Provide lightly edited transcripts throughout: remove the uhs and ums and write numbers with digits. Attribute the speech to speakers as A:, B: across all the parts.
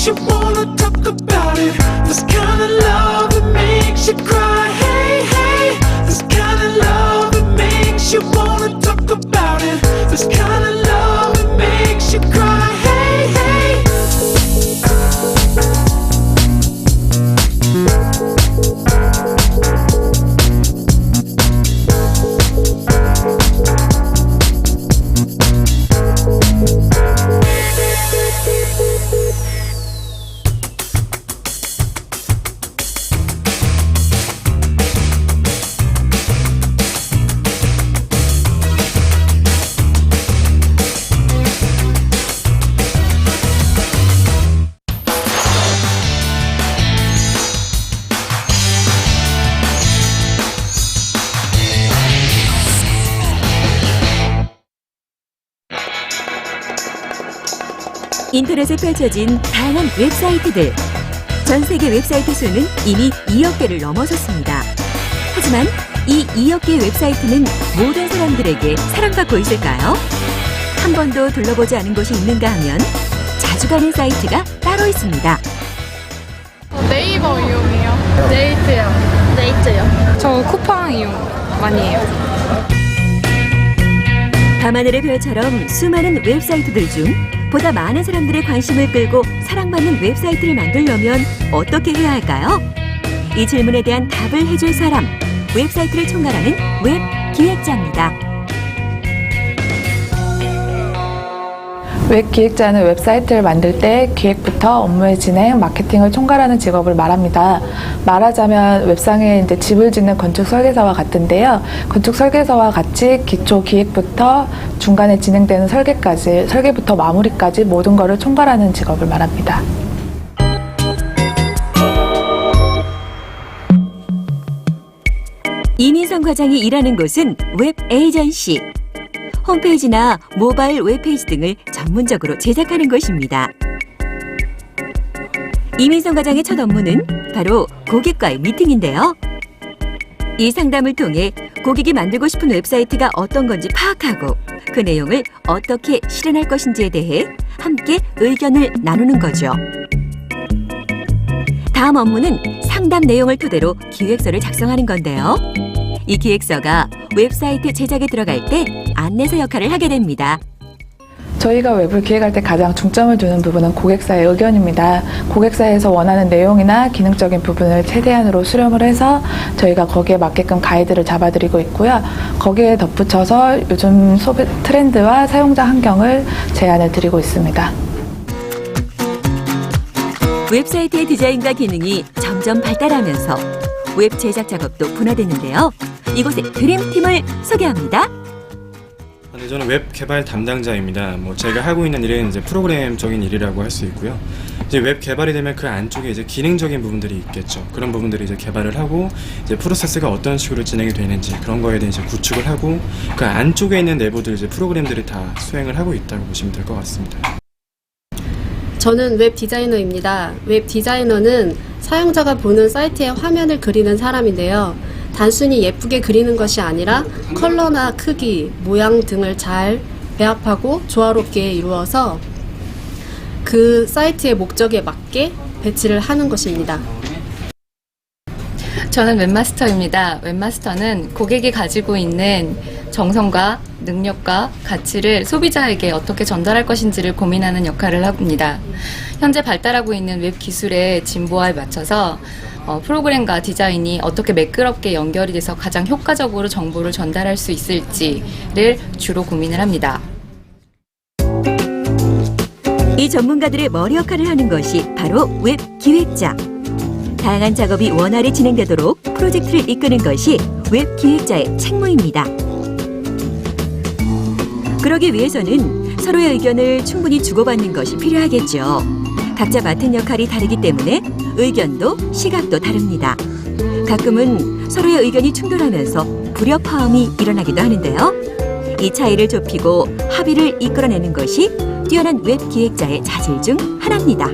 A: makes you wanna talk about it. This kind of love that makes you cry. Hey, hey. This kind of love that makes you wanna talk about it. This kind of love that makes you cry. Hey, hey.
B: 인터넷에 펼쳐진 다양한 웹사이트들. 전 세계 웹사이트 수는 이미 2억 개를 넘어섰습니다. 하지만 이 2억 개의 웹사이트는 모든 사람들에게 사랑받고 있을까요? 한 번도 둘러보지 않은 곳이 있는가 하면 자주 가는 사이트가 따로 있습니다.
C: 네이버 이용해요. 네이트요.
D: 네이트요.
C: 저 쿠팡 이용 많이 해요.
B: 밤하늘의 별처럼 수많은 웹사이트들 중 보다 많은 사람들의 관심을 끌고 사랑받는 웹사이트를 만들려면 어떻게 해야 할까요? 이 질문에 대한 답을 해줄 사람, 웹사이트를 총괄하는 웹 기획자입니다.
D: 웹 기획자는 웹사이트를 만들 때 기획부터 업무의 진행, 마케팅을 총괄하는 직업을 말합니다. 말하자면 웹상에 이제 집을 짓는 건축 설계사와 같은데요. 건축 설계사와 같이 기초 기획부터 중간에 진행되는 설계까지, 설계부터 마무리까지 모든 것을 총괄하는 직업을 말합니다.
B: 이민성 과장이 일하는 곳은 웹 에이전시. 홈페이지나 모바일 웹페이지 등을 전문적으로 제작하는 곳입니다. 이민성 과장의 첫 업무는 바로 고객과의 미팅인데요. 이 상담을 통해 고객이 만들고 싶은 웹사이트가 어떤 건지 파악하고 그 내용을 어떻게 실현할 것인지에 대해 함께 의견을 나누는 거죠. 다음 업무는 상담 내용을 토대로 기획서를 작성하는 건데요. 이 기획서가 웹사이트 제작에 들어갈 때 안내서 역할을 하게 됩니다.
D: 저희가 웹을 기획할 때 가장 중점을 두는 부분은 고객사의 의견입니다. 고객사에서 원하는 내용이나 기능적인 부분을 최대한으로 수렴을 해서 저희가 거기에 맞게끔 가이드를 잡아드리고 있고요. 거기에 덧붙여서 요즘 소비 트렌드와 사용자 환경을 제안을 드리고 있습니다.
B: 웹사이트의 디자인과 기능이 점점 발달하면서 웹 제작 작업도 분화됐는데요. 이곳의 드림팀을 소개합니다.
E: 네, 저는 웹 개발 담당자입니다. 제가 하고 있는 일은 이제 프로그램적인 일이라고 할 수 있고요. 이제 웹 개발이 되면 그 안쪽에 이제 기능적인 부분들이 있겠죠. 그런 부분들을 이제 개발을 하고 이제 프로세스가 어떤 식으로 진행이 되는지 그런 거에 대해 이제 구축을 하고 그 안쪽에 있는 내부들 이제 프로그램들이 다 수행을 하고 있다고 보시면 될 것 같습니다.
F: 저는 웹 디자이너입니다. 웹 디자이너는 사용자가 보는 사이트의 화면을 그리는 사람인데요. 단순히 예쁘게 그리는 것이 아니라 컬러나 크기, 모양 등을 잘 배합하고 조화롭게 이루어서 그 사이트의 목적에 맞게 배치를 하는 것입니다.
G: 저는 웹마스터입니다. 웹마스터는 고객이 가지고 있는 정성과 능력과 가치를 소비자에게 어떻게 전달할 것인지를 고민하는 역할을 합니다. 현재 발달하고 있는 웹 기술의 진보화에 맞춰서 프로그램과 디자인이 어떻게 매끄럽게 연결이 돼서 가장 효과적으로 정보를 전달할 수 있을지를 주로 고민을 합니다.
B: 이 전문가들의 머리 역할을 하는 것이 바로 웹 기획자. 다양한 작업이 원활히 진행되도록 프로젝트를 이끄는 것이 웹 기획자의 책무입니다. 그러기 위해서는 서로의 의견을 충분히 주고받는 것이 필요하겠죠. 각자 맡은 역할이 다르기 때문에 의견도 시각도 다릅니다. 가끔은 서로의 의견이 충돌하면서 불협화음이 일어나기도 하는데요. 이 차이를 좁히고 합의를 이끌어내는 것이 뛰어난 웹 기획자의 자질 중 하나입니다.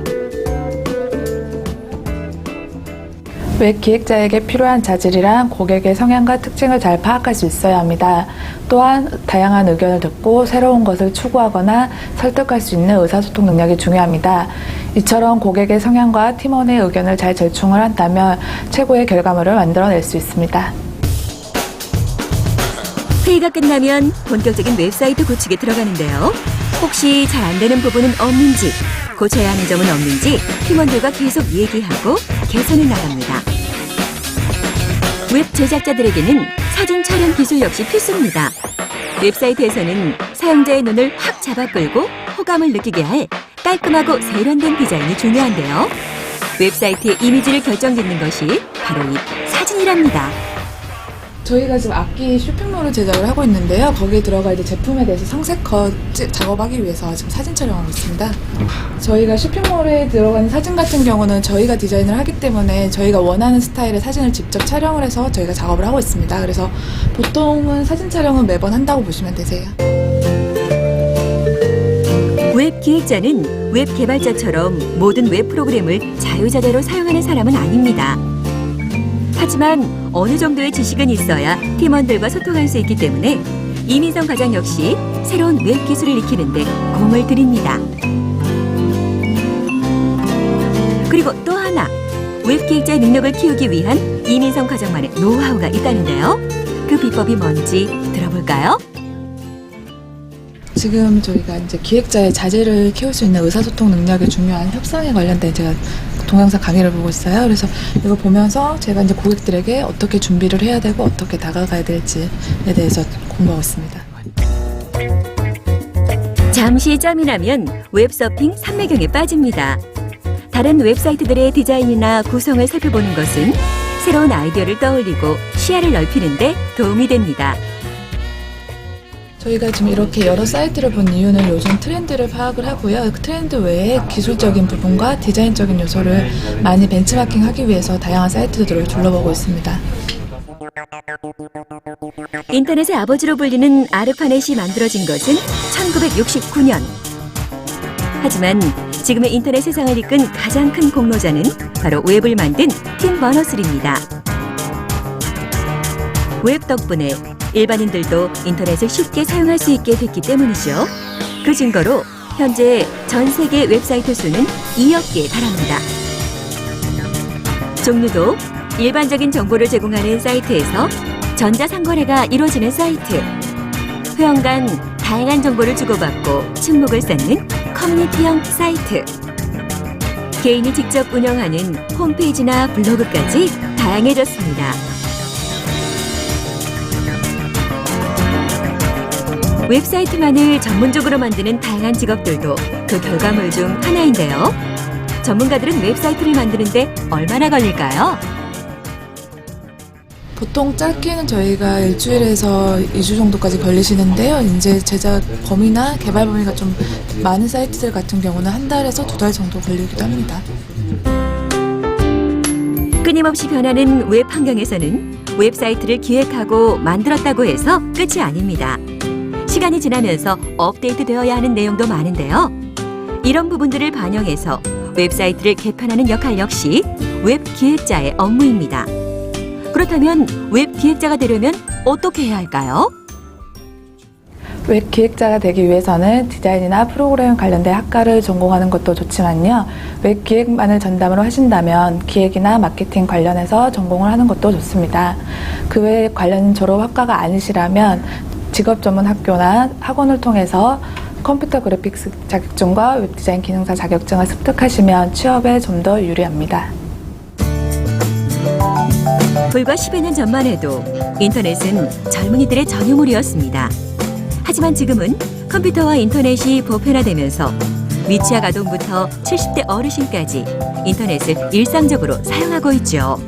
D: 웹 기획자에게 필요한 자질이란 고객의 성향과 특징을 잘 파악할 수 있어야 합니다. 또한 다양한 의견을 듣고 새로운 것을 추구하거나 설득할 수 있는 의사소통 능력이 중요합니다. 이처럼 고객의 성향과 팀원의 의견을 잘 절충을 한다면 최고의 결과물을 만들어낼 수 있습니다.
B: 회의가 끝나면 본격적인 웹사이트 구축에 들어가는데요. 혹시 잘 안 되는 부분은 없는지, 고쳐야 하는 점은 없는지 팀원들과 계속 얘기하고 개선해 나갑니다. 웹 제작자들에게는 사진 촬영 기술 역시 필수입니다. 웹사이트에서는 사용자의 눈을 확 잡아 끌고 호감을 느끼게 할 깔끔하고 세련된 디자인이 중요한데요. 웹사이트의 이미지를 결정짓는 것이 바로 이 사진이랍니다.
D: 저희가 지금 악기 쇼핑몰을 제작을 하고 있는데요. 거기에 들어가 이제 제품에 대해서 상세컷 작업하기 위해서 지금 사진 촬영하고 있습니다. 저희가 쇼핑몰에 들어가는 사진 같은 경우는 저희가 디자인을 하기 때문에 저희가 원하는 스타일의 사진을 직접 촬영을 해서 저희가 작업을 하고 있습니다. 그래서 보통은 사진 촬영은 매번 한다고 보시면 되세요.
B: 웹 기획자는 웹 개발자처럼 모든 웹 프로그램을 자유자재로 사용하는 사람은 아닙니다. 하지만 어느 정도의 지식은 있어야 팀원들과 소통할 수 있기 때문에 이민성 과장 역시 새로운 웹 기술을 익히는데 공을 들입니다. 그리고 또 하나, 웹 기획자의 능력을 키우기 위한 이민성 과장만의 노하우가 있다는데요. 그 비법이 뭔지 들어볼까요?
D: 지금 저희가 이제 기획자의 자질을 키울 수 있는 의사소통 능력이 중요한 협상에 관련된 제가 동영상 강의를 보고 있어요. 그래서 이거 보면서 제가 이제 고객들에게 어떻게 준비를 해야 되고 어떻게 다가가야 될지에 대해서 공부하고 있습니다.
B: 잠시 짬이 나면 웹서핑 삼매경에 빠집니다. 다른 웹사이트들의 디자인이나 구성을 살펴보는 것은 새로운 아이디어를 떠올리고 시야를 넓히는 데 도움이 됩니다.
D: 저희가 지금 이렇게 여러 사이트를 본 이유는 요즘 트렌드를 파악을 하고요. 그 트렌드 외에 기술적인 부분과 디자인적인 요소를 많이 벤치마킹하기 위해서 다양한 사이트들을 둘러보고 있습니다.
B: 인터넷의 아버지로 불리는 아르파넷이 만들어진 것은 1969년. 하지만 지금의 인터넷 세상을 이끈 가장 큰 공로자는 바로 웹을 만든 팀 버너스리입니다. 웹 덕분에 일반인들도 인터넷을 쉽게 사용할 수 있게 됐기 때문이죠. 그 증거로 현재 전 세계 웹사이트 수는 2억 개에 달합니다. 종류도 일반적인 정보를 제공하는 사이트에서 전자상거래가 이루어지는 사이트, 회원 간 다양한 정보를 주고받고 친목을 쌓는 커뮤니티형 사이트, 개인이 직접 운영하는 홈페이지나 블로그까지 다양해졌습니다. 웹사이트만을 전문적으로 만드는 다양한 직업들도 그 결과물 중 하나인데요. 전문가들은 웹사이트를 만드는데 얼마나 걸릴까요?
D: 보통 짧게는 저희가 일주일에서 2주 정도까지 걸리시는데요. 이제 제작 범위나 개발 범위가 좀 많은 사이트들 같은 경우는 한 달에서 2달 정도 걸리기도 합니다.
B: 끊임없이 변하는 웹 환경에서는 웹사이트를 기획하고 만들었다고 해서 끝이 아닙니다. 시간이 지나면서 업데이트되어야 하는 내용도 많은데요. 이런 부분들을 반영해서 웹사이트를 개편하는 역할 역시 웹 기획자의 업무입니다. 그렇다면 웹 기획자가 되려면 어떻게 해야 할까요?
D: 웹 기획자가 되기 위해서는 디자인이나 프로그램 관련된 학과를 전공하는 것도 좋지만요. 웹 기획만을 전담으로 하신다면 기획이나 마케팅 관련해서 전공을 하는 것도 좋습니다. 그 외에 관련 졸업 학과가 아니시라면 직업 전문 학교나 학원을 통해서 컴퓨터 그래픽스 자격증과 웹디자인 기능사 자격증을 습득하시면 취업에 좀 더 유리합니다.
B: 불과 10여 년 전만 해도 인터넷은 젊은이들의 전유물이었습니다. 하지만 지금은 컴퓨터와 인터넷이 보편화되면서 미취학 아동부터 70대 어르신까지 인터넷을 일상적으로 사용하고 있죠.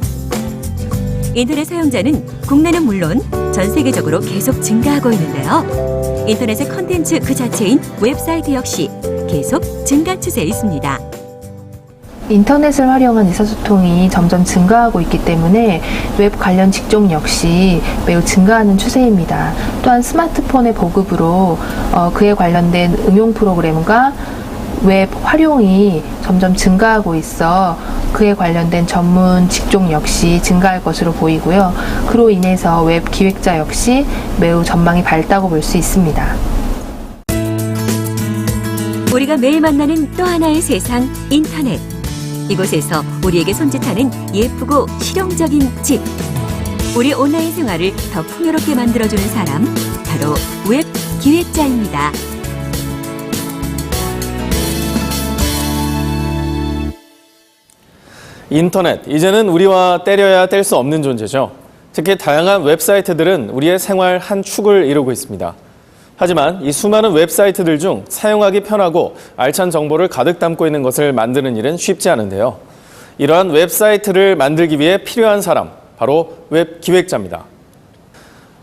B: 인터넷 사용자는 국내는 물론 전 세계적으로 계속 증가하고 있는데요. 인터넷의 콘텐츠 그 자체인 웹사이트 역시 계속 증가 추세에 있습니다.
H: 인터넷을 활용한 의사소통이 점점 증가하고 있기 때문에 웹 관련 직종 역시 매우 증가하는 추세입니다. 또한 스마트폰의 보급으로 그에 관련된 응용 프로그램과 웹 활용이 점점 증가하고 있어 그에 관련된 전문 직종 역시 증가할 것으로 보이고요. 그로 인해서 웹 기획자 역시 매우 전망이 밝다고 볼 수 있습니다.
B: 우리가 매일 만나는 또 하나의 세상, 인터넷. 이곳에서 우리에게 손짓하는 예쁘고 실용적인 집. 우리 온라인 생활을 더 풍요롭게 만들어주는 사람, 바로 웹 기획자입니다.
I: 인터넷, 이제는 우리와 떼려야 뗄 수 없는 존재죠. 특히 다양한 웹사이트들은 우리의 생활 한 축을 이루고 있습니다. 하지만 이 수많은 웹사이트들 중 사용하기 편하고 알찬 정보를 가득 담고 있는 것을 만드는 일은 쉽지 않은데요. 이러한 웹사이트를 만들기 위해 필요한 사람, 바로 웹 기획자입니다.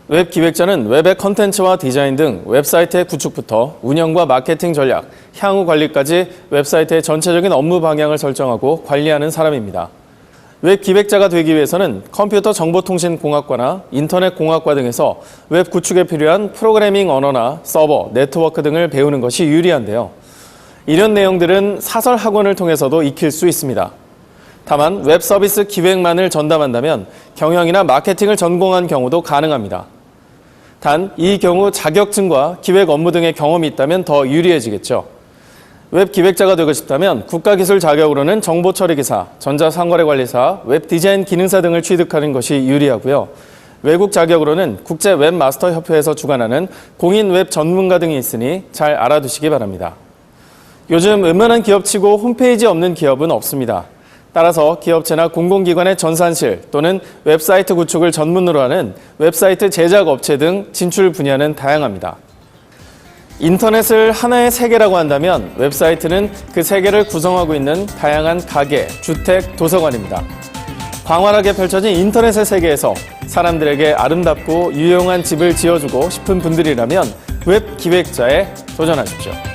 I: 웹 기획자는 웹의 컨텐츠와 디자인 등 웹사이트의 구축부터 운영과 마케팅 전략, 향후 관리까지 웹사이트의 전체적인 업무 방향을 설정하고 관리하는 사람입니다. 웹 기획자가 되기 위해서는 컴퓨터 정보통신공학과나 인터넷공학과 등에서 웹 구축에 필요한 프로그래밍 언어나 서버, 네트워크 등을 배우는 것이 유리한데요. 이런 내용들은 사설 학원을 통해서도 익힐 수 있습니다. 다만 웹 서비스 기획만을 전담한다면 경영이나 마케팅을 전공한 경우도 가능합니다. 단 이 경우 자격증과 기획 업무 등의 경험이 있다면 더 유리해지겠죠. 웹 기획자가 되고 싶다면 국가기술 자격으로는 정보처리기사, 전자상거래관리사, 웹 디자인 기능사 등을 취득하는 것이 유리하고요. 외국 자격으로는 국제 웹마스터 협회에서 주관하는 공인 웹 전문가 등이 있으니 잘 알아두시기 바랍니다. 요즘 웬만한 기업치고 홈페이지 없는 기업은 없습니다. 따라서 기업체나 공공기관의 전산실 또는 웹사이트 구축을 전문으로 하는 웹사이트 제작 업체 등 진출 분야는 다양합니다. 인터넷을 하나의 세계라고 한다면 웹사이트는 그 세계를 구성하고 있는 다양한 가게, 주택, 도서관입니다. 광활하게 펼쳐진 인터넷의 세계에서 사람들에게 아름답고 유용한 집을 지어주고 싶은 분들이라면 웹 기획자에 도전하십시오.